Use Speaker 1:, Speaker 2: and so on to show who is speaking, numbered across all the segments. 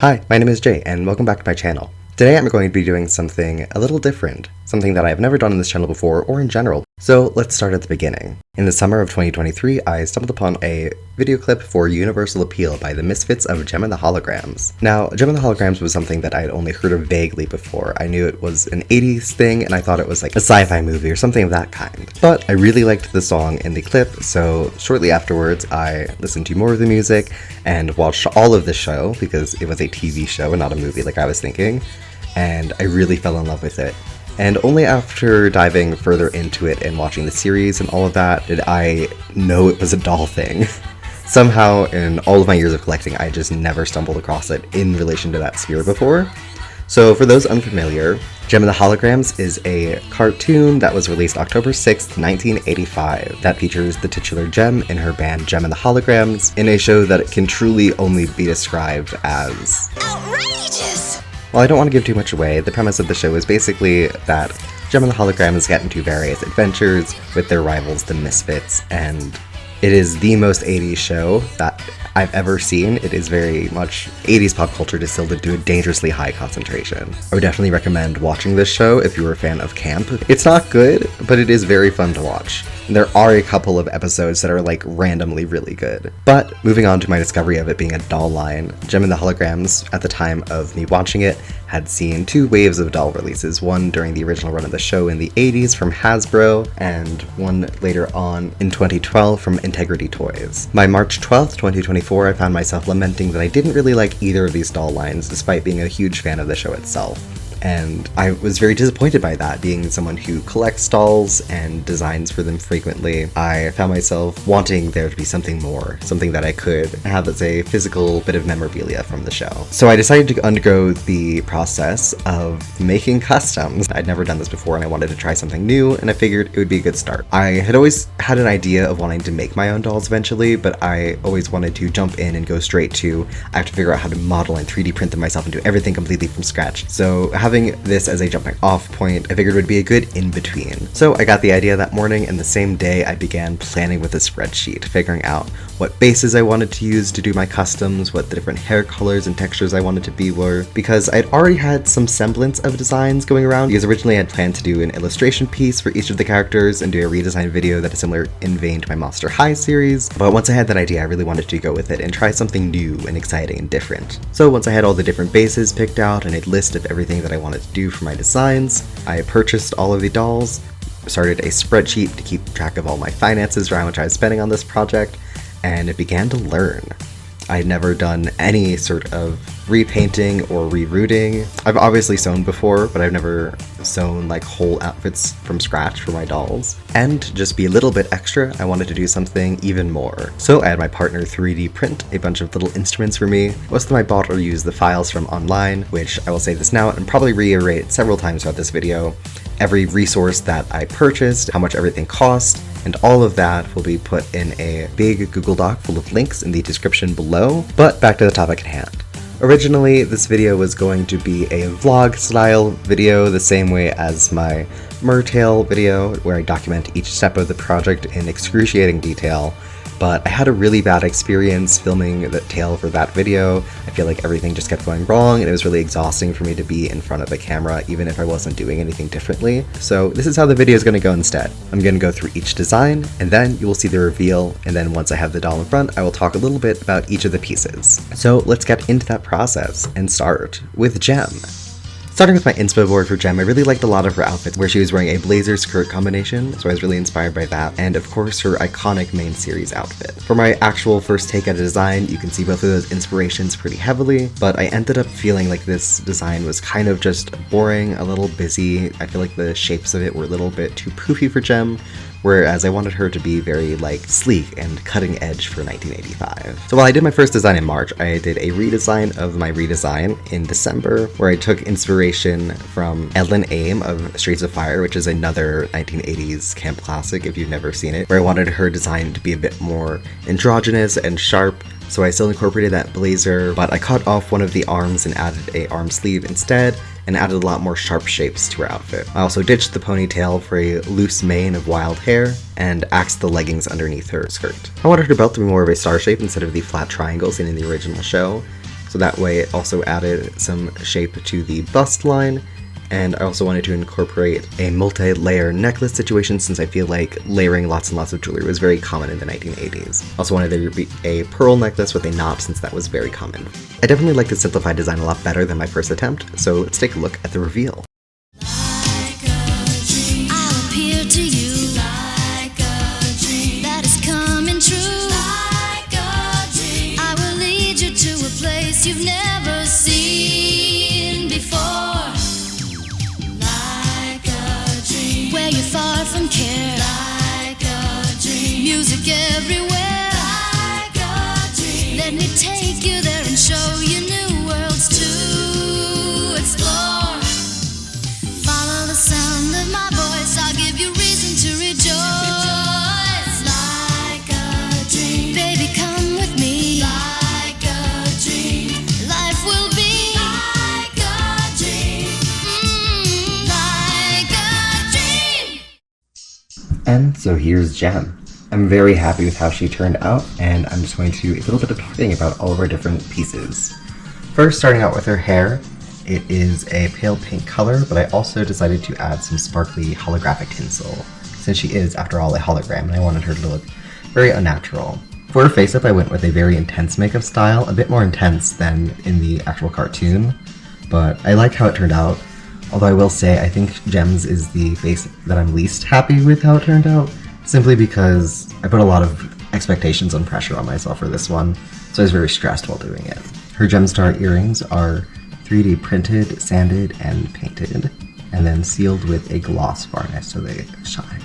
Speaker 1: Hi, my name is Jay, and welcome back to my channel. Today I'm going to be doing something a little different, something that I've never done on this channel before, or in general. So let's start at the beginning. In the summer of 2023, I stumbled upon a video clip for Universal Appeal by the Misfits of Jem and the Holograms. Now, Jem and the Holograms was something that I had only heard of vaguely before. I knew it was an 80s thing, and I thought it was like a sci-fi movie or something of that kind. But I really liked the song in the clip, so shortly afterwards I listened to more of the music and watched all of the show, because it was a TV show and not a movie like I was thinking, and I really fell in love with it. And only after diving further into it and watching the series and all of that did I know it was a doll thing. Somehow, in all of my years of collecting, I just never stumbled across it in relation to that sphere before. So for those unfamiliar, Jem and the Holograms is a cartoon that was released October 6th, 1985, that features the titular Jem and her band Jem and the Holograms in a show that can truly only be described as outrageous! While I don't want to give too much away, the premise of the show is basically that Jem and the Holograms get into various adventures with their rivals, the Misfits, and it is the most 80s show that I've ever seen. It is very much 80s pop culture distilled into a dangerously high concentration. I would definitely recommend watching this show if you were a fan of camp. It's not good, but it is very fun to watch. And there are a couple of episodes that are like randomly really good. But moving on to my discovery of it being a doll line, Jem and the Holograms, at the time of me watching it, had seen two waves of doll releases, one during the original run of the show in the 80s from Hasbro, and one later on in 2012 from Integrity Toys. By March 12th, 2024, I found myself lamenting that I didn't really like either of these doll lines, despite being a huge fan of the show itself. And I was very disappointed by that, being someone who collects dolls and designs for them frequently. I found myself wanting there to be something more, something that I could have as a physical bit of memorabilia from the show. So I decided to undergo the process of making customs. I'd never done this before and I wanted to try something new, and I figured it would be a good start. I had always had an idea of wanting to make my own dolls eventually, but I always wanted to jump in and go straight to, I have to figure out how to model and 3D print them myself and do everything completely from scratch. So having this as a jumping off point, I figured would be a good in-between. So I got the idea that morning, and the same day I began planning with a spreadsheet, figuring out what bases I wanted to use to do my customs, what the different hair colors and textures I wanted to be were, because I'd already had some semblance of designs going around, because originally I had planned to do an illustration piece for each of the characters and do a redesign video that is similar in vein to my Monster High series, but once I had that idea I really wanted to go with it and try something new and exciting and different. So once I had all the different bases picked out and a list of everything that I wanted to do for my designs, I purchased all of the dolls, started a spreadsheet to keep track of all my finances for how much I was spending on this project, and it began to learn. I had never done any sort of repainting or rerouting. I've obviously sewn before, but I've never sewn like whole outfits from scratch for my dolls. And to just be a little bit extra, I wanted to do something even more. So I had my partner 3D print a bunch of little instruments for me. Most of them I bought or used the files from online, which I will say this now and probably reiterate several times throughout this video. Every resource that I purchased, how much everything cost, and all of that will be put in a big Google Doc full of links in the description below. But back to the topic at hand. Originally, this video was going to be a vlog-style video, the same way as my Mertale video, where I document each step of the project in excruciating detail. But I had a really bad experience filming the tale for that video. I feel like everything just kept going wrong, and it was really exhausting for me to be in front of a camera, even if I wasn't doing anything differently. So this is how the video is going to go instead. I'm going to go through each design, and then you will see the reveal, and then once I have the doll in front, I will talk a little bit about each of the pieces. So let's get into that process and start with Jem. Starting with my inspo board for Jem, I really liked a lot of her outfits where she was wearing a blazer skirt combination, so I was really inspired by that, and of course her iconic main series outfit. For my actual first take at a design, you can see both of those inspirations pretty heavily, but I ended up feeling like this design was kind of just boring, a little busy. I feel like the shapes of it were a little bit too poofy for Jem, whereas I wanted her to be very like sleek and cutting edge for 1985. So while I did my first design in March, I did a redesign of my redesign in December, where I took inspiration from Ellen Aim of Streets of Fire, which is another 1980s camp classic if you've never seen it, where I wanted her design to be a bit more androgynous and sharp. So I still incorporated that blazer, but I cut off one of the arms and added a arm sleeve instead, and added a lot more sharp shapes to her outfit. I also ditched the ponytail for a loose mane of wild hair, and axed the leggings underneath her skirt. I wanted her belt to be more of a star shape instead of the flat triangle seen in the original show, so that way it also added some shape to the bust line. And I also wanted to incorporate a multi-layer necklace situation since I feel like layering lots and lots of jewelry was very common in the 1980s. Also wanted there to be a pearl necklace with a knot since that was very common. I definitely like the simplified design a lot better than my first attempt, so let's take a look at the reveal.
Speaker 2: You've never seen before, like a dream, where you're far from care, like a dream, music everywhere, like a dream, let me take you there and show you new worlds to explore, follow the sound of my voice, I'll give you reason to rejoice, like a dream, baby come with me,
Speaker 1: And so here's Jem. I'm very happy with how she turned out, and I'm just going to do a little bit of talking about all of our different pieces. First, starting out with her hair, it is a pale pink color, but I also decided to add some sparkly holographic tinsel, since she is, after all, a hologram, and I wanted her to look very unnatural. For her face-up, I went with a very intense makeup style, a bit more intense than in the actual cartoon, but I liked how it turned out. Although I will say, I think Jem's is the face that I'm least happy with how it turned out, simply because I put a lot of expectations and pressure on myself for this one, so I was very stressed while doing it. Her Gemstar earrings are 3D printed, sanded, and painted, and then sealed with a gloss varnish so they shine.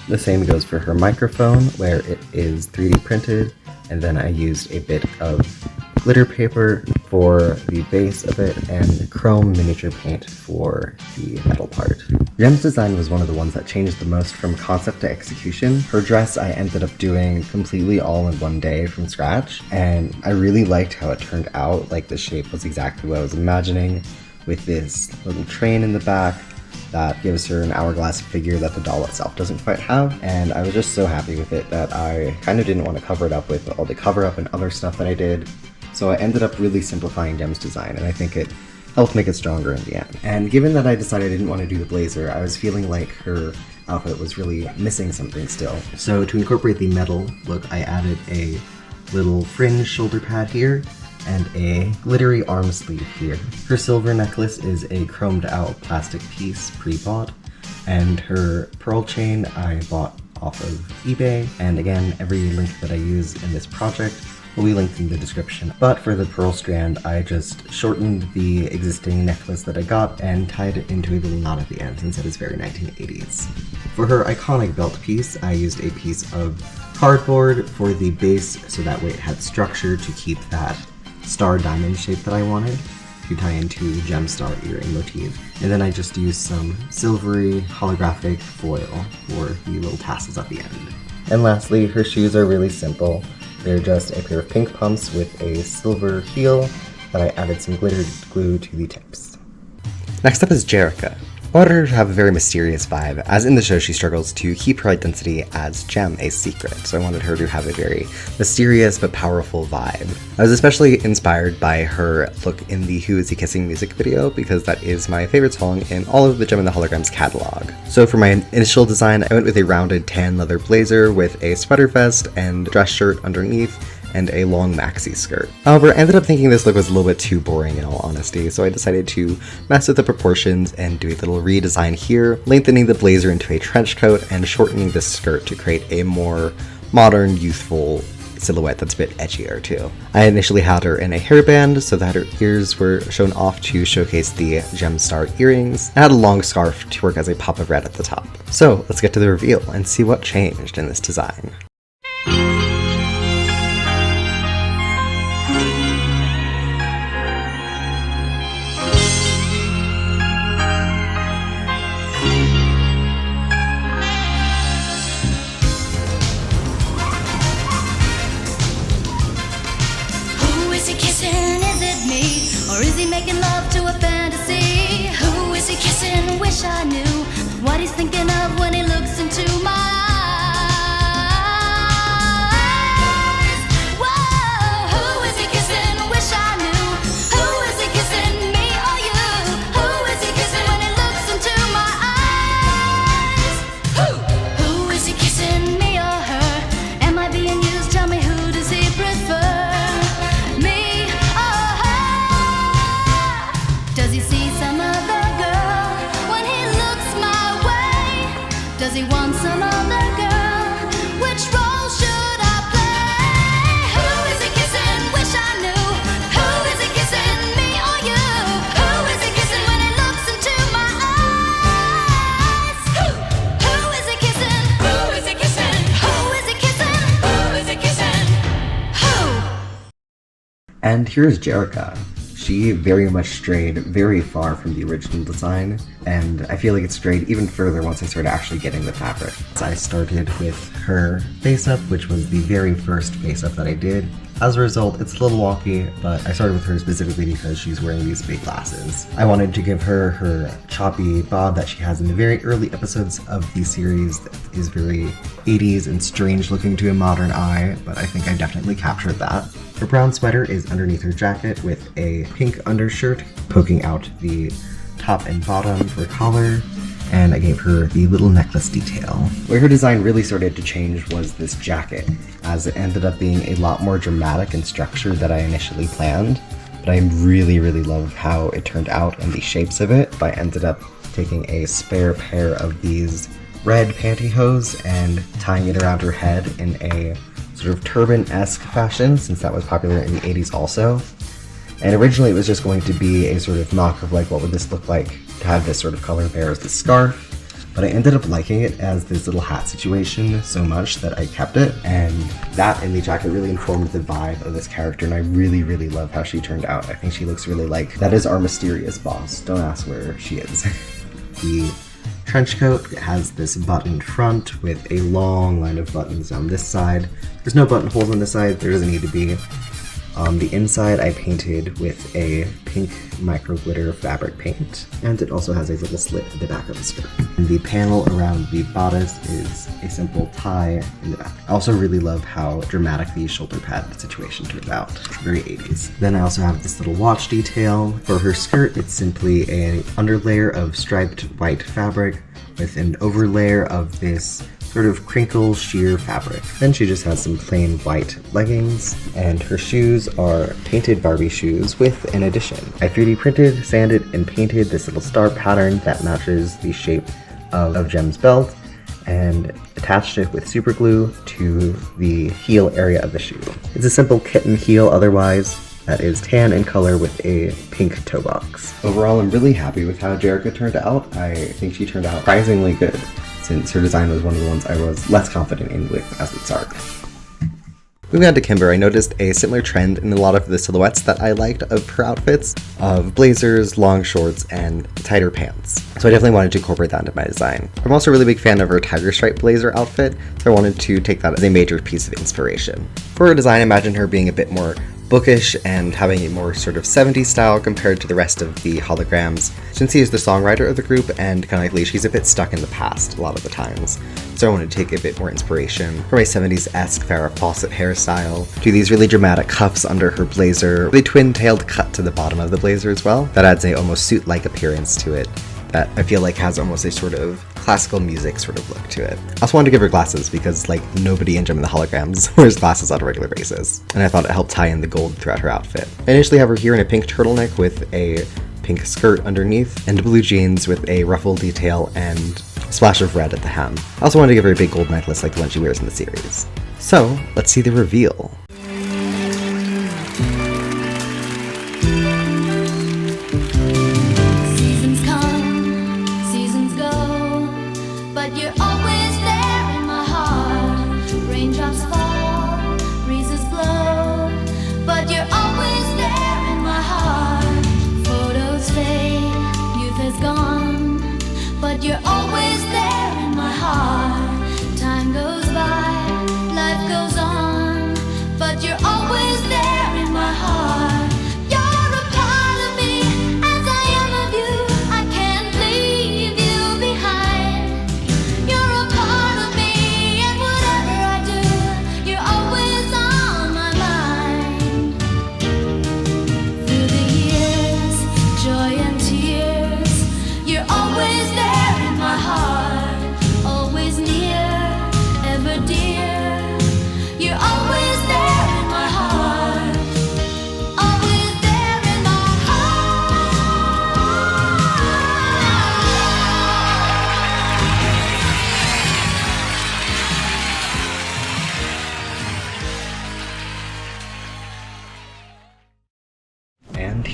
Speaker 1: The same goes for her microphone, where it is 3D printed, and then I used a bit of glitter paper for the base of it and chrome miniature paint for the metal part. Jem's design was one of the ones that changed the most from concept to execution. Her dress I ended up doing completely all in one day from scratch, and I really liked how it turned out. Like, the shape was exactly what I was imagining, with this little train in the back that gives her an hourglass figure that the doll itself doesn't quite have, and I was just so happy with it that I kind of didn't want to cover it up with all the cover-up and other stuff that I did. So I ended up really simplifying Jem's design, and I think it helped make it stronger in the end. And given that I decided I didn't want to do the blazer, I was feeling like her outfit was really missing something still. So to incorporate the metal look, I added a little fringe shoulder pad here, and a glittery arm sleeve here. Her silver necklace is a chromed out plastic piece pre-bought, and her pearl chain I bought off of eBay, and again, every link that I use in this project will be linked in the description. But for the pearl strand, I just shortened the existing necklace that I got and tied it into a little knot at the end, since it is very 1980s. For her iconic belt piece, I used a piece of cardboard for the base, so that way it had structure to keep that star diamond shape that I wanted to tie into Gemstar earring motif. And then I just used some silvery holographic foil for the little tassels at the end. And lastly, her shoes are really simple. They're just a pair of pink pumps with a silver heel that I added some glitter glue to the tips. Next up is Jerica. I wanted her to have a very mysterious vibe, as in the show she struggles to keep her identity as Jem a secret, so I wanted her to have a very mysterious but powerful vibe. I was especially inspired by her look in the Who Is He Kissing music video, because that is my favorite song in all of the Jem and the Holograms catalog. So for my initial design, I went with a rounded tan leather blazer with a sweater vest and dress shirt underneath, and a long maxi skirt. However, I ended up thinking this look was a little bit too boring in all honesty, so I decided to mess with the proportions and do a little redesign here, lengthening the blazer into a trench coat and shortening the skirt to create a more modern, youthful silhouette that's a bit edgier too. I initially had her in a hairband so that her ears were shown off to showcase the Gemstar earrings, and had a long scarf to work as a pop of red at the top. So let's get to the reveal and see what changed in this design.
Speaker 2: Making love to a fantasy. Who is he kissing? Wish I knew what he's thinking of when he looks into my eyes. Whoa, who is he kissing? Wish I knew Does he see some other girl when he looks my way? Does he want some other girl? Which role should I play? Who is he kissing? Wish I knew. Who is he kissing? Me or you? Who is he kissing when he looks into my eyes? Who is he kissing? Who is he kissing? Who is he kissing? Who is he kissing? Who?
Speaker 1: And here's Jerica. She very much strayed very far from the original design, and I feel like it strayed even further once I started actually getting the fabric. So I started with her face-up, which was the very first face-up that I did. As a result, it's a little wonky, but I started with her specifically because she's wearing these big glasses. I wanted to give her her choppy bob that she has in the very early episodes of the series that is very 80s and strange looking to a modern eye, but I think I definitely captured that. Her brown sweater is underneath her jacket with a pink undershirt poking out the top and bottom for collar, and I gave her the little necklace detail. Where her design really started to change was this jacket, as it ended up being a lot more dramatic in structure than I initially planned, but I really love how it turned out and the shapes of it. I ended up taking a spare pair of these red pantyhose and tying it around her head in a sort of turban-esque fashion, since that was popular in the 80s also. And originally it was just going to be a sort of mock of like, what would this look like to have this sort of color there as the scarf, but I ended up liking it as this little hat situation so much that I kept it, and that and the jacket really informed the vibe of this character, and I really love how she turned out. I think she looks really like, that is our mysterious boss, don't ask where she is. The trench coat has this buttoned front with a long line of buttons on this side. There's no buttonholes on this side, there doesn't need to be. On the inside I painted with a pink micro glitter fabric paint, and it also has a little slit at the back of the skirt. And the panel around the bodice is a simple tie in the back. I also really love how dramatic the shoulder pad situation turned out, very 80s. Then I also have this little watch detail. For her skirt, it's simply an underlayer of striped white fabric with an overlayer of this sort of crinkle sheer fabric. Then she just has some plain white leggings, and her shoes are painted Barbie shoes with an addition. I 3D printed, sanded, and painted this little star pattern that matches the shape of Jem's belt, and attached it with super glue to the heel area of the shoe. It's a simple kitten heel otherwise, that is tan in color with a pink toe box. Overall, I'm really happy with how Jerica turned out. I think she turned out surprisingly good, since her design was one of the ones I was less confident in with as its art. Moving on to Kimber, I noticed a similar trend in a lot of the silhouettes that I liked of her outfits, of blazers, long shorts, and tighter pants. So I definitely wanted to incorporate that into my design. I'm also a really big fan of her tiger stripe blazer outfit, so I wanted to take that as a major piece of inspiration. For her design, I imagined her being a bit more bookish and having a more sort of 70s style compared to the rest of the Holograms. Since he is the songwriter of the group and kind of like Lee, she's a bit stuck in the past a lot of the times. So I wanted to take a bit more inspiration from a 70s-esque Farrah Fawcett hairstyle to these really dramatic cuffs under her blazer, with a twin-tailed cut to the bottom of the blazer as well. That adds a almost suit-like appearance to it that I feel like has almost a sort of classical music sort of look to it. I also wanted to give her glasses because like nobody in Jem and the Holograms wears glasses on a regular basis, and I thought it helped tie in the gold throughout her outfit. I initially have her here in a pink turtleneck with a pink skirt underneath, and blue jeans with a ruffle detail and a splash of red at the hem. I also wanted to give her a big gold necklace like the one she wears in the series. So, let's see the reveal.
Speaker 2: You're always there in my heart. Time goes by, life goes on, but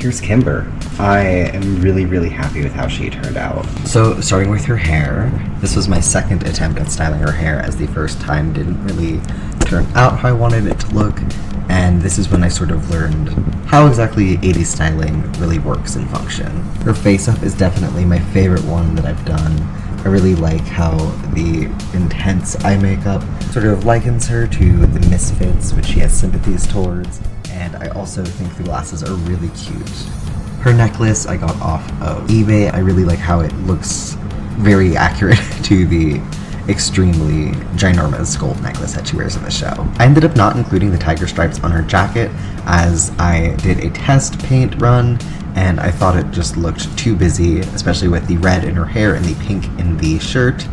Speaker 1: here's Kimber. I am really happy with how she turned out. So starting with her hair, this was my second attempt at styling her hair, as the first time didn't really turn out how I wanted it to look, and this is when I sort of learned how exactly 80s styling really works and function. Her face up is definitely my favorite one that I've done. I really like how the intense eye makeup sort of likens her to the Misfits, which she has sympathies towards, and I also think the glasses are really cute. Her necklace I got off of eBay. I really like how it looks very accurate to the extremely ginormous gold necklace that she wears in the show. I ended up not including the tiger stripes on her jacket, as I did a test paint run and I thought it just looked too busy, especially with the red in her hair and the pink in the shirt.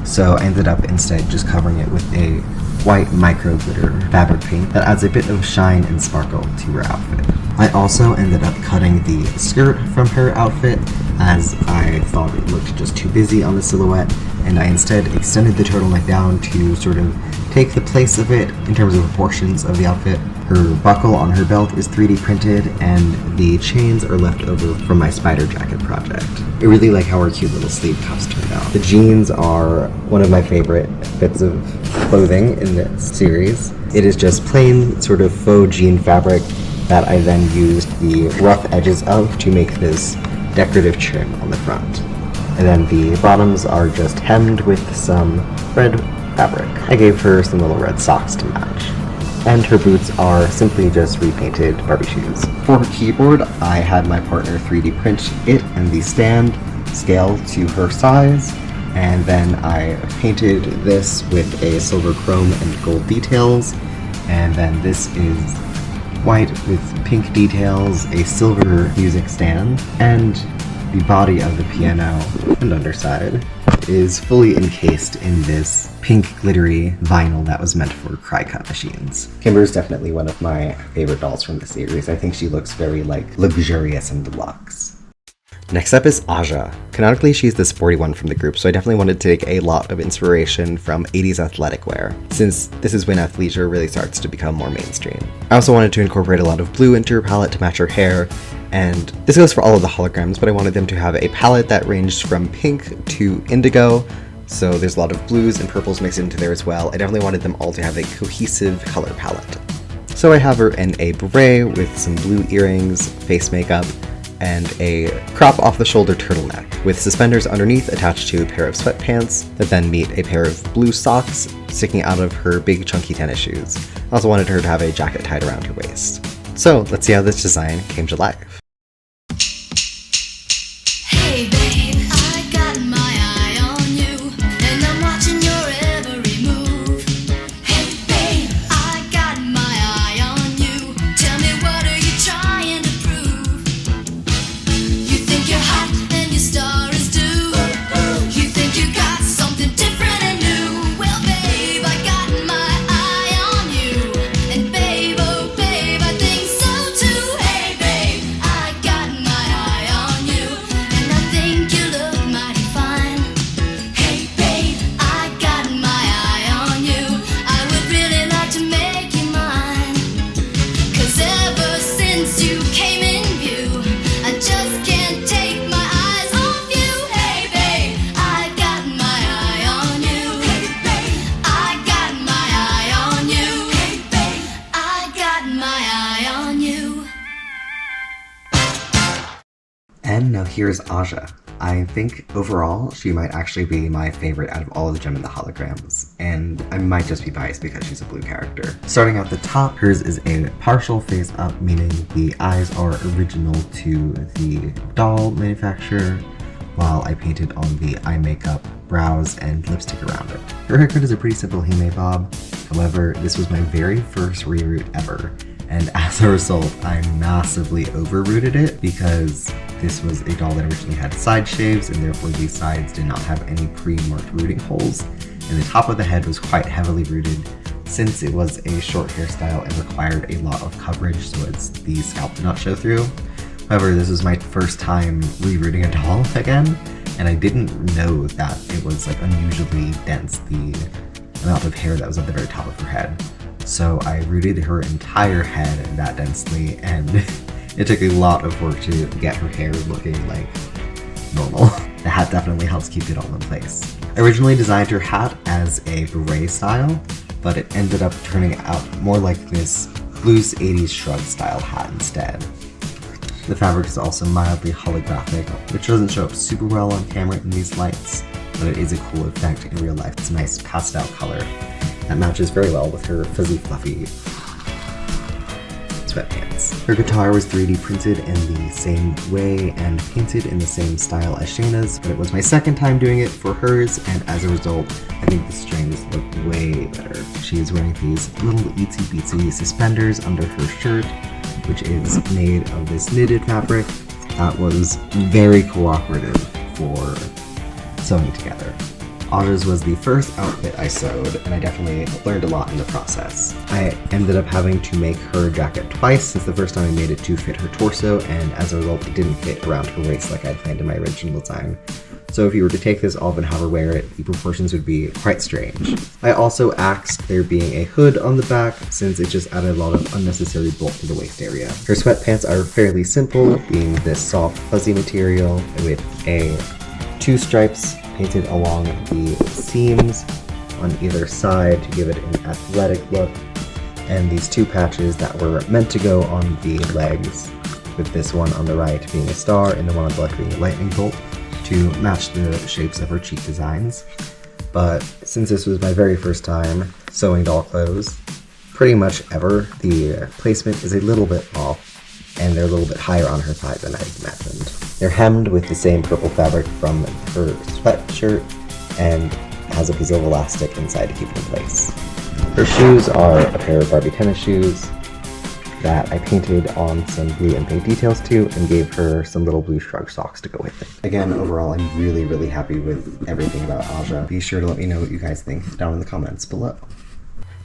Speaker 1: So I ended up instead just covering it with a white micro glitter fabric paint that adds a bit of shine and sparkle to her outfit. I also ended up cutting the skirt from her outfit, as I thought it looked just too busy on the silhouette, and I instead extended the turtleneck down to sort of take the place of it in terms of proportions of the outfit. Her buckle on her belt is 3D printed, and the chains are left over from my spider jacket project. I really like how her cute little sleeve cuffs turned out. The jeans are one of my favorite bits of clothing in this series. It is just plain sort of faux jean fabric that I then used the rough edges of to make this decorative trim on the front. And then the bottoms are just hemmed with some red fabric. I gave her some little red socks to match. And her boots are simply just repainted Barbie shoes. For her keyboard, I had my partner 3D print it and the stand scale to her size, and then I painted this with a silver chrome and gold details, and then this is white with pink details, a silver music stand, and the body of the piano and underside is fully encased in this pink glittery vinyl that was meant for cry cut machines. Kimber is definitely one of my favorite dolls from the series. I think she looks very luxurious and deluxe. Next up is Aja. Canonically, she's the sporty one from the group, so I definitely wanted to take a lot of inspiration from 80s athletic wear, since this is when athleisure really starts to become more mainstream. I also wanted to incorporate a lot of blue into her palette to match her hair, and this goes for all of the holograms, but I wanted them to have a palette that ranged from pink to indigo, so there's a lot of blues and purples mixed into there as well. I definitely wanted them all to have a cohesive color palette. So I have her in a beret with some blue earrings, face makeup, and a crop off the shoulder turtleneck with suspenders underneath attached to a pair of sweatpants that then meet a pair of blue socks sticking out of her big chunky tennis shoes. I also wanted her to have a jacket tied around her waist. So let's see how this design came to life.
Speaker 2: Hey babe, I got my eye on you, and I'm watching your every move. Hey babe, I got my eye on you. Tell me, what are you trying to prove? You think you're hot and your star is due. You think you got something different and new. Well babe, I got my eye on you, and babe, oh babe, I think so too. Hey babe, I got my eye on you, and I think you look mighty fine. Hey babe, I got my eye on you. I would really like to make you mine. 'Cause ever since you came in view, I just can't take my eyes off you. Hey babe, I got my eye on you. Hey babe, I got my eye on you. Hey babe, I got my eye on you.
Speaker 1: And now here's Aja. I think overall she might actually be my favorite out of all of the Jem and the holograms, and I might just be biased because she's a blue character. Starting at the top, hers is a partial face up, meaning the eyes are original to the doll manufacturer, while I painted on the eye makeup, brows, and lipstick around it. Her haircut is a pretty simple hime bob, however, this was my very first reroot ever, and as a result, I massively overrooted it because this was a doll that originally had side shaves, and therefore these sides did not have any pre-marked rooting holes, and the top of the head was quite heavily rooted since it was a short hairstyle and required a lot of coverage so as the scalp did not show through. However, this was my first time rerooting a doll again, and I didn't know that it was unusually dense, the amount of hair that was at the very top of her head. So I rooted her entire head that densely, and It took a lot of work to get her hair looking like normal. The hat definitely helps keep it all in place. I originally designed her hat as a beret style, but it ended up turning out more like this loose 80s shrug style hat instead. The fabric is also mildly holographic, which doesn't show up super well on camera in these lights, but it is a cool effect in real life. It's a nice pastel color that matches very well with her fuzzy fluffy sweatpants. Her guitar was 3D printed in the same way and painted in the same style as Shana's, but it was my second time doing it for hers, and as a result, I think the strings look way better. She is wearing these little itsy bitsy suspenders under her shirt, which is made of this knitted fabric that was very cooperative for sewing together. Aja's was the first outfit I sewed, and I definitely learned a lot in the process. I ended up having to make her jacket twice, since the first time I made it to fit her torso, and as a result it didn't fit around her waist like I planned in my original design. So if you were to take this off and have her wear it, the proportions would be quite strange. I also axed there being a hood on the back, since it just added a lot of unnecessary bulk to the waist area. Her sweatpants are fairly simple, being this soft fuzzy material with two stripes painted along the seams on either side to give it an athletic look, and these two patches that were meant to go on the legs, with this one on the right being a star and the one on the left being a lightning bolt, to match the shapes of her cheek designs. But since this was my very first time sewing doll clothes, pretty much ever, the placement is a little bit off, and they're a little bit higher on her thigh than I imagined. They're hemmed with the same purple fabric from her sweatshirt and has a piece of elastic inside to keep it in place. Her shoes are a pair of Barbie tennis shoes that I painted on some blue and pink details to and gave her some little blue shrug socks to go with it. Again, overall, I'm really happy with everything about Aja. Be sure to let me know what you guys think down in the comments below.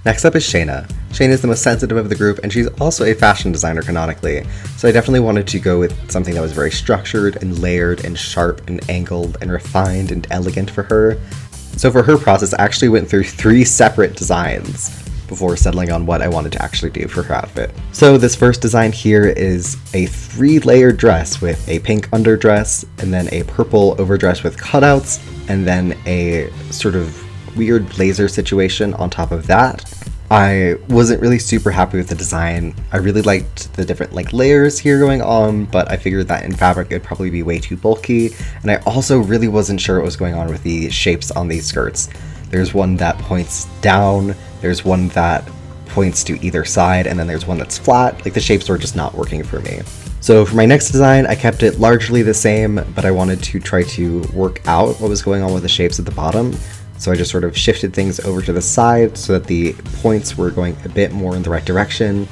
Speaker 1: Next up is Shana. Shana is the most sensitive of the group, and she's also a fashion designer canonically, so I definitely wanted to go with something that was very structured and layered and sharp and angled and refined and elegant for her. So for her process, I actually went through 3 separate designs before settling on what I wanted to actually do for her outfit. So this first design here is a 3-layered dress with a pink underdress, and then a purple overdress with cutouts, and then a sort of weird blazer situation on top of that. I wasn't really super happy with the design. I really liked the different layers here going on, but I figured that in fabric it'd probably be way too bulky, and I also really wasn't sure what was going on with the shapes on these skirts. There's one that points down, there's one that points to either side, and then there's one that's flat. The shapes were just not working for me. So for my next design, I kept it largely the same, but I wanted to try to work out what was going on with the shapes at the bottom. So I just sort of shifted things over to the side so that the points were going a bit more in the right direction,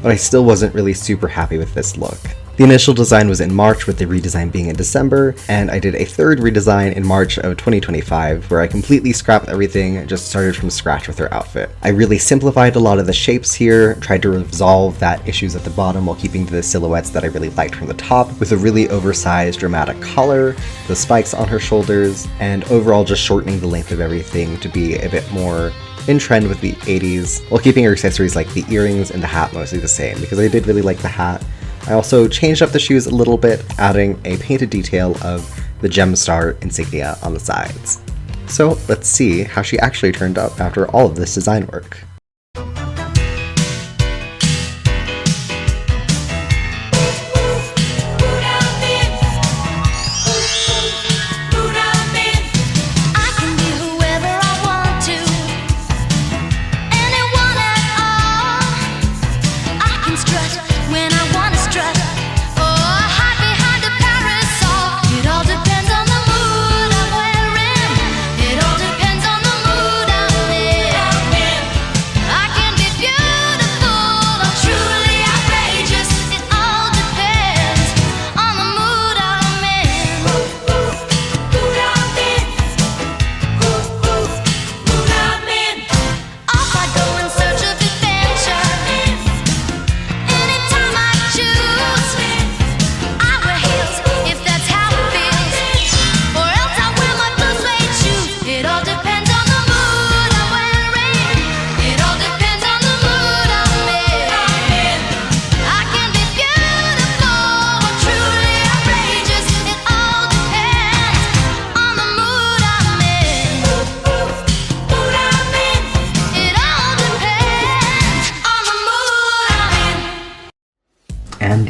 Speaker 1: but I still wasn't really super happy with this look. The initial design was in March, with the redesign being in December, and I did a third redesign in March of 2025 where I completely scrapped everything and just started from scratch with her outfit. I really simplified a lot of the shapes here, tried to resolve that issues at the bottom while keeping the silhouettes that I really liked from the top, with a really oversized dramatic collar, the spikes on her shoulders, and overall just shortening the length of everything to be a bit more in trend with the 80s, while keeping her accessories like the earrings and the hat mostly the same, because I did really like the hat. I also changed up the shoes a little bit, adding a painted detail of the gem star insignia on the sides. So let's see how she actually turned out after all of this design work.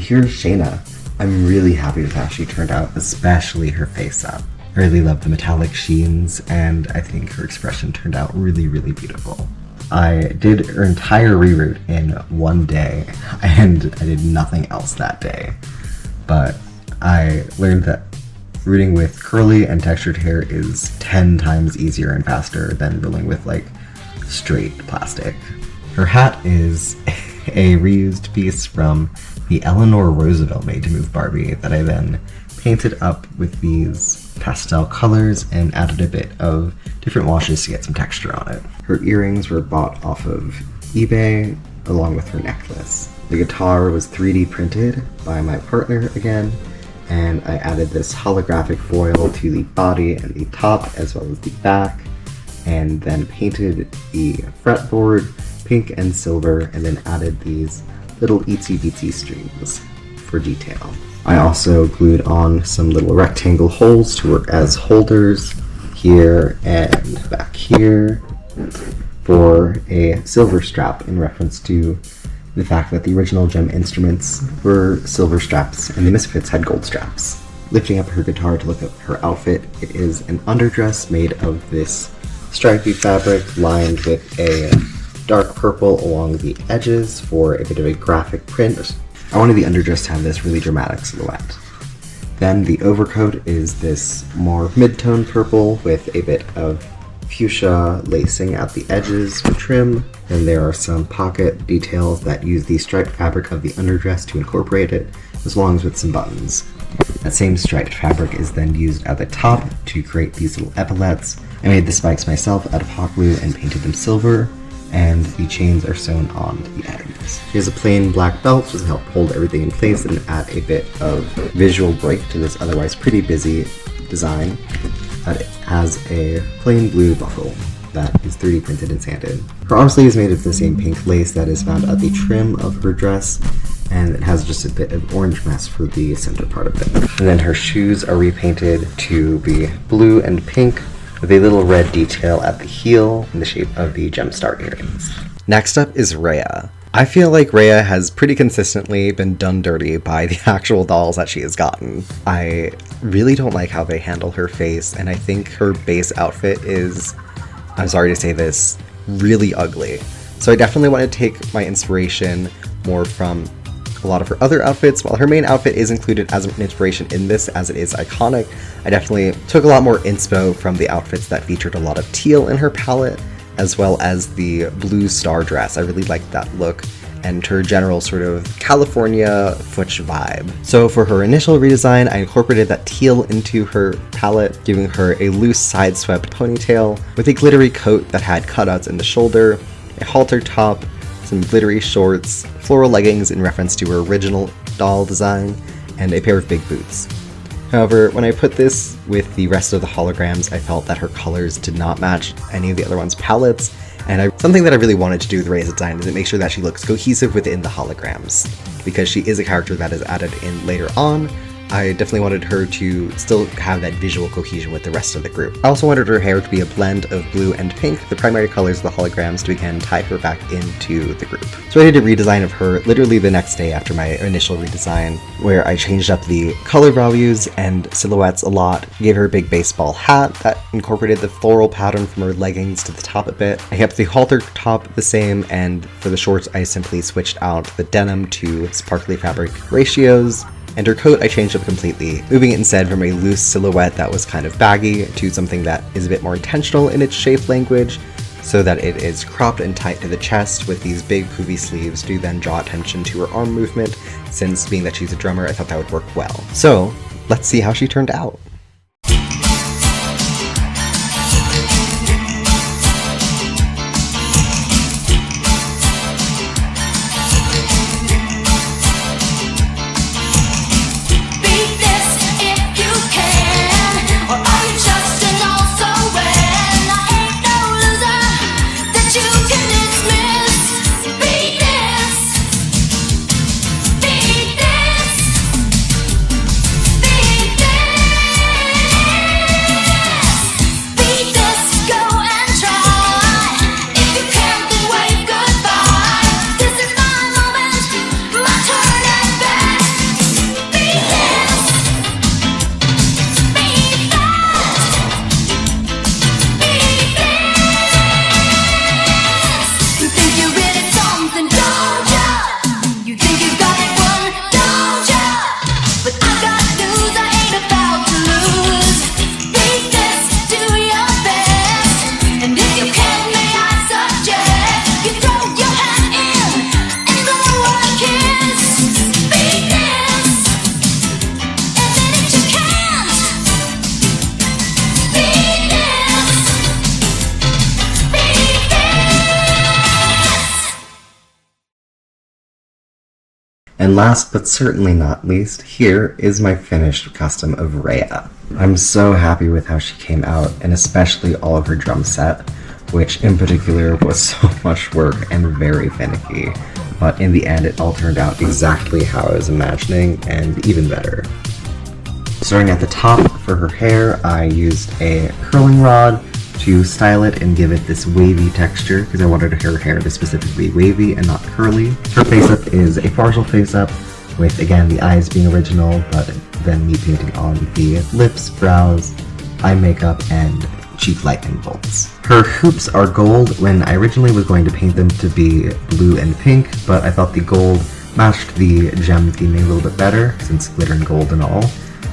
Speaker 1: here's Shana. I'm really happy with how she turned out, especially her face up. I really love the metallic sheens, and I think her expression turned out really, really beautiful. I did her entire reroute in one day, and I did nothing else that day. But I learned that rooting with curly and textured hair is 10 times easier and faster than ruling with like straight plastic. Her hat is a reused piece from the Eleanor Roosevelt Made to Move Barbie that I then painted up with these pastel colors and added a bit of different washes to get some texture on it. Her earrings were bought off of eBay along with her necklace. The guitar was 3D printed by my partner again, and I added this holographic foil to the body and the top as well as the back, and then painted the fretboard pink and silver, and then added these little itsy bitsy strings for detail. I also glued on some little rectangle holes to work as holders here and back here for a silver strap in reference to the fact that the original Jem instruments were silver straps and the Misfits had gold straps. Lifting up her guitar to look at her outfit, it is an underdress made of this stripy fabric lined with a dark purple along the edges for a bit of a graphic print. I wanted the underdress to have this really dramatic silhouette. Then the overcoat is this more mid-tone purple with a bit of fuchsia lacing at the edges for trim. Then there are some pocket details that use the striped fabric of the underdress to incorporate it, as well as with some buttons. That same striped fabric is then used at the top to create these little epaulets. I made the spikes myself out of hot glue and painted them silver, and the chains are sewn on the ends. She has a plain black belt just to help hold everything in place and add a bit of visual break to this otherwise pretty busy design. But it has a plain blue buckle that is 3D printed and sanded. Her arm sleeve is made of the same pink lace that is found at the trim of her dress, and it has just a bit of orange mess for the center part of it. And then her shoes are repainted to be blue and pink with a little red detail at the heel in the shape of the gemstar earrings. Next up is Raya. I feel like Raya has pretty consistently been done dirty by the actual dolls that she has gotten. I really don't like how they handle her face, and I think her base outfit is, I'm sorry to say this, really ugly. So I definitely want to take my inspiration more from a lot of her other outfits. While her main outfit is included as an inspiration in this, as it is iconic, I definitely took a lot more inspo from the outfits that featured a lot of teal in her palette, as well as the blue star dress. I really liked that look and her general sort of California Futch vibe. So for her initial redesign, I incorporated that teal into her palette, giving her a loose side-swept ponytail with a glittery coat that had cutouts in the shoulder, a halter top, some glittery shorts, floral leggings in reference to her original doll design, and a pair of big boots. However, when I put this with the rest of the holograms, I felt that her colors did not match any of the other ones' palettes, and something that I really wanted to do with Raya's design is to make sure that she looks cohesive within the holograms. Because she is a character that is added in later on, I definitely wanted her to still have that visual cohesion with the rest of the group. I also wanted her hair to be a blend of blue and pink, the primary colors of the holograms, to again tie her back into the group. So I did a redesign of her literally the next day after my initial redesign, where I changed up the color values and silhouettes a lot, gave her a big baseball hat that incorporated the floral pattern from her leggings to the top a bit. I kept the halter top the same, and for the shorts I simply switched out the denim to sparkly fabric ratios. And her coat I changed up completely, moving it instead from a loose silhouette that was kind of baggy to something that is a bit more intentional in its shape language, so that it is cropped and tight to the chest with these big poofy sleeves to then draw attention to her arm movement, since being that she's a drummer, I thought that would work well. So, let's see how she turned out. And last but certainly not least, here is my finished custom of Raya. I'm so happy with how she came out, and especially all of her drum set, which in particular was so much work and very finicky. But in the end, it all turned out exactly how I was imagining, and even better. Starting at the top, for her hair, I used a curling rod to style it and give it this wavy texture, because I wanted her hair to specifically wavy and not curly. Her face-up is a partial face-up, with again the eyes being original, but then me painting on the lips, brows, eye makeup, and cheek lightning bolts. Her hoops are gold when I originally was going to paint them to be blue and pink, but I thought the gold matched the gem theming a little bit better, since glitter and gold and all.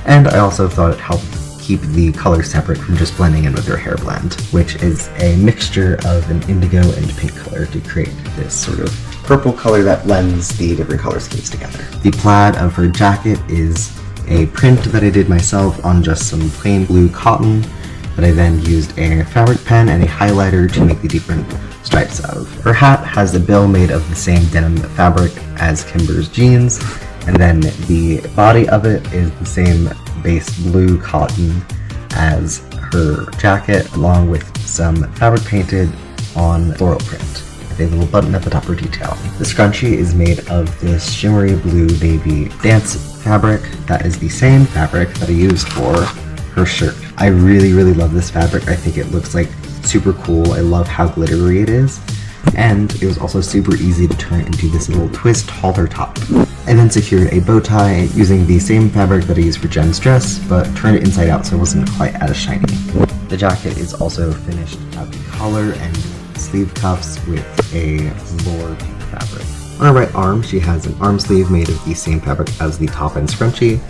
Speaker 1: And I also thought it helped keep the colors separate from just blending in with her hair blend, which is a mixture of an indigo and pink color to create this sort of purple color that blends the different color schemes together. The plaid of her jacket is a print that I did myself on just some plain blue cotton that I then used a fabric pen and a highlighter to make the different stripes of. Her hat has a bill made of the same denim fabric as Kimber's jeans, and then the body of it is the same base blue cotton as her jacket, along with some fabric painted on floral print, with a little button at the top for detail. The scrunchie is made of this shimmery blue navy dance fabric that is the same fabric that I used for her shirt. I really love this fabric. I think it looks like super cool. I love how glittery it is. And it was also super easy to turn into this little twist halter top. I then secured a bow tie using the same fabric that I used for Jem's dress, but turned it inside out so it wasn't quite as shiny. The jacket is also finished at the collar and sleeve cuffs with a velour pink fabric. On her right arm, she has an arm sleeve made of the same fabric as the top and scrunchie,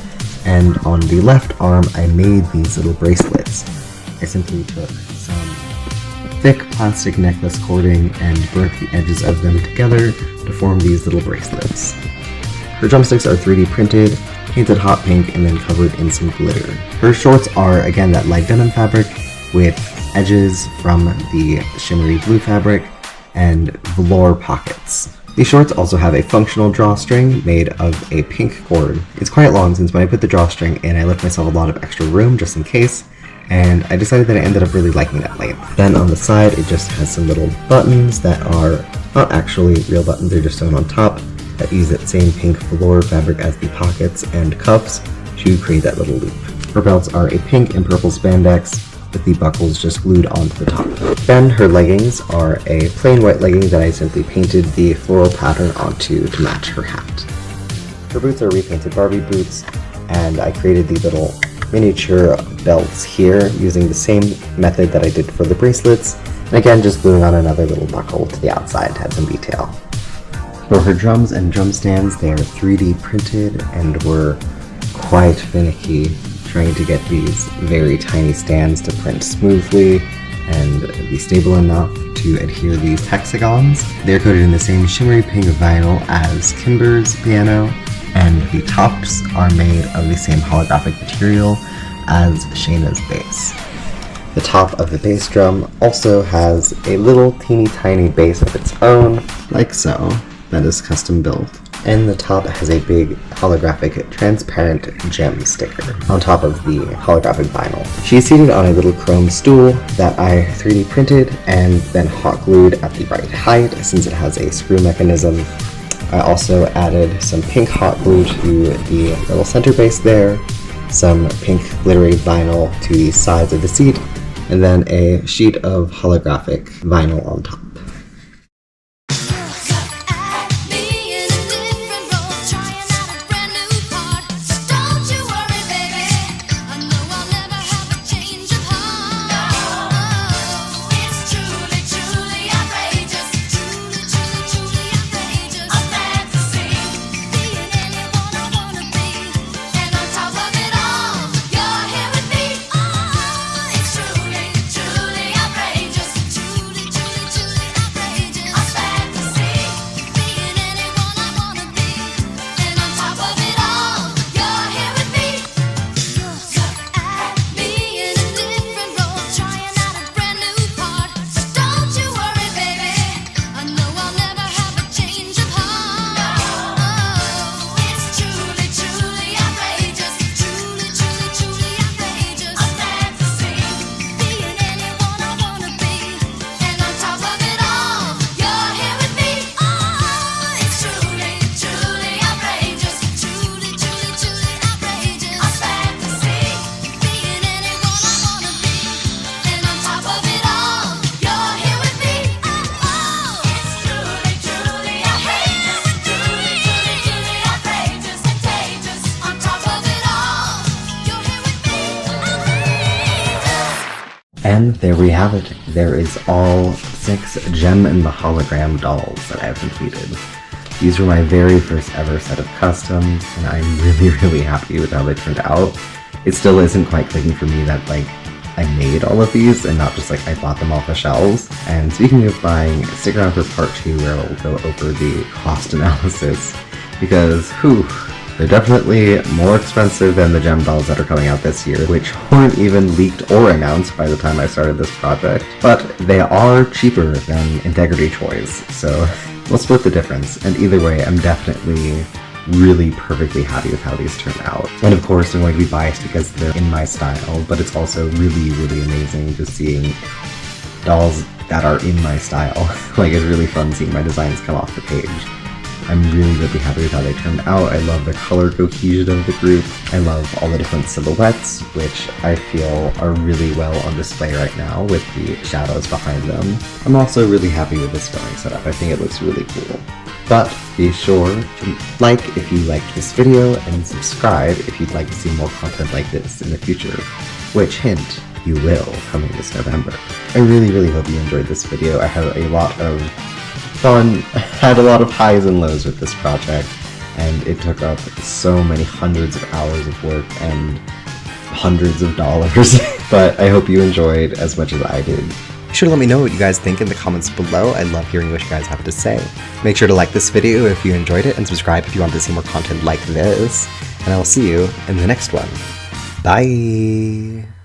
Speaker 1: and on the left arm, I made these little bracelets. I simply took some thick plastic necklace cording and broke the edges of them together to form these little bracelets. Her drumsticks are 3D printed, painted hot pink, and then covered in some glitter. Her shorts are again that light denim fabric with edges from the shimmery blue fabric and velour pockets. These shorts also have a functional drawstring made of a pink cord. It's quite long since when I put the drawstring in I left myself a lot of extra room just in case, and I decided that I ended up really liking that length. Then on the side it just has some little buttons that are not actually real buttons, they're just sewn on top that use that same pink velour fabric as the pockets and cuffs to create that little loop. Her belts are a pink and purple spandex with the buckles just glued onto the top. Then her leggings are a plain white legging that I simply painted the floral pattern onto to match her hat. Her boots are repainted Barbie boots, and I created the little miniature belts here using the same method that I did for the bracelets, and again just gluing on another little buckle to the outside to add some detail. For her drums and drum stands, they are 3D printed and were quite finicky, trying to get these very tiny stands to print smoothly and be stable enough to adhere these hexagons. They're coated in the same shimmery pink vinyl as Kimber's piano, and the tops are made of the same holographic material as Shana's bass. The top of the bass drum also has a little teeny tiny bass of its own, like so, that is custom built. And the top has a big holographic transparent gem sticker on top of the holographic vinyl. She's seated on a little chrome stool that I 3D printed and then hot glued at the right height since it has a screw mechanism. I also added some pink hot glue to the little center base there, some pink glittery vinyl to the sides of the seat, and then a sheet of holographic vinyl on top. And there we have it. There is all 6 Jem and the Hologram dolls that I have completed. These were my very first ever set of customs, and I'm really happy with how they turned out. It still isn't quite clicking for me that, like, I made all of these and not just like I bought them off the shelves. And speaking of buying, stick around for part 2 where I'll go over the cost analysis, because they're definitely more expensive than the Jem dolls that are coming out this year, which weren't even leaked or announced by the time I started this project, but they are cheaper than Integrity toys, so we'll split the difference. And either way, I'm definitely really perfectly happy with how these turned out. And of course, I'm going to be biased because they're in my style, but it's also really amazing just seeing dolls that are in my style. Like, it's really fun seeing my designs come off the page. I'm really happy with how they turned out. I love the color cohesion of the group. I love all the different silhouettes, which I feel are really well on display right now with the shadows behind them. I'm also really happy with this spelling setup. I think it looks really cool. But be sure to like if you liked this video and subscribe if you'd like to see more content like this in the future, which, hint, you will coming this November. I really hope you enjoyed this video. I had a lot of fun, had a lot of highs and lows with this project, and it took up so many hundreds of hours of work and hundreds of dollars, but I hope you enjoyed as much as I did. Be sure to let me know what you guys think in the comments below. I love hearing what you guys have to say. Make sure to like this video if you enjoyed it, and subscribe if you want to see more content like this, and I will see you in the next one. Bye!